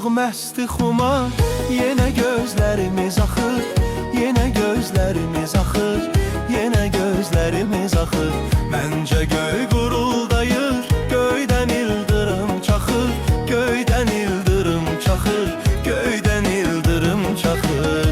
Olmuşuq məsti xumar, yenə gözlərimiz axır, yenə gözlərimiz axır, yenə gözlərimiz axır. Məncə göy guruldayır, göydən ildırım çaxır, göydən ildırım çaxır, göydən ildırım çaxır.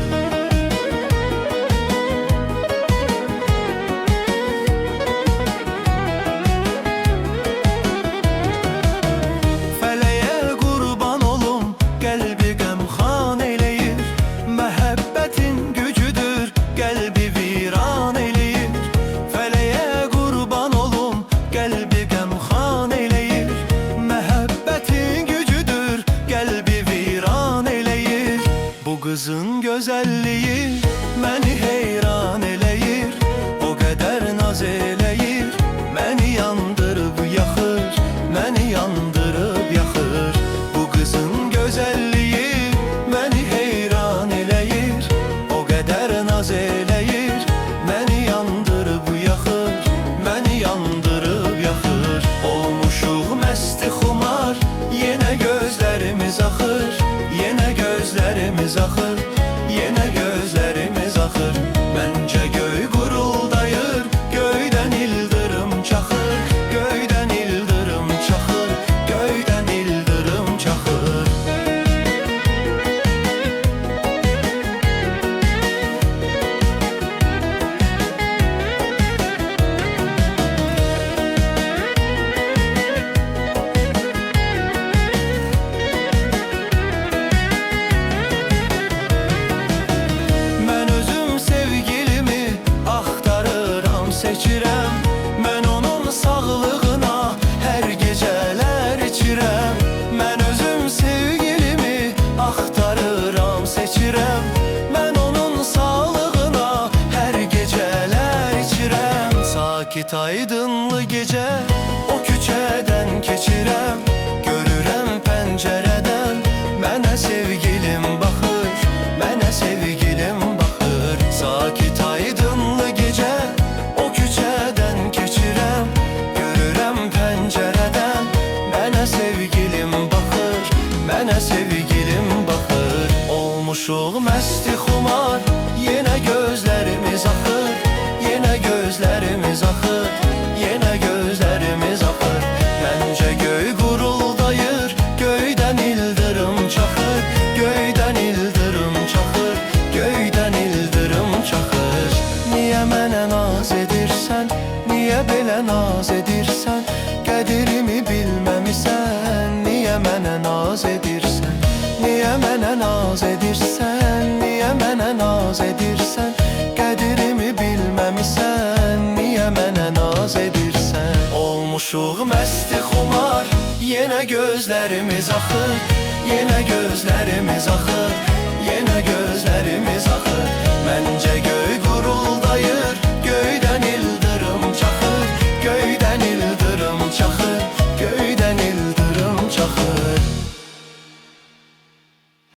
Kızın gözəlliyi məni heyran eləyir, o qədər naz eləyir, məni yandırıb yaxır, məni yandırıb yaxır. Bu qızın gözəlliyi məni heyran eləyir, o qədər naz eləyir, məni yandırıb yaxır, məni yandırıb yaxır. Olmuşuq məsti xumar, yenə gözlərimiz axır, yenə gözlərimiz axır, yenə gözlərimiz axır. Məncə göy guruldayır, göydən ildırım çaxır, göydən ildırım çaxır, göydən ildırım çaxır. Seçirəm, mən onun sağlığına hər gecələr içirəm. Mən özüm sevgilimi axtarıram, seçirəm, mən onun sağlığına hər gecələr içirəm. Sakit aydınlı gecə o küçədən keçirəm, görürəm pəncərədən mənə sevgilim baxır, mənə sevgilim baxır. Sakit aydınlı gecə mənə sevgilim baxır. Olmuşuq məsti xumar, yenə gözlərimiz axır, yenə gözlərimiz axır, yenə gözlərimiz axır. Məncə göy guruldayır, göydən ildırım çaxır, göydən ildırım çaxır, göydən ildırım çaxır. Niyə mənə naz edirsən, niyə belə naz edirsən, qədirimi bilməmisən, niyə mənə naz edirsən, niyə mənə naz edirsən, niyə mənə naz edirsən, qədirimi bilməmisən, niyə mənə naz edirsən. Olmuşuq məsti xumar, yenə gözlərimiz axır, yenə gözlərimiz axır, yenə gözlərimiz axır. Məncə göy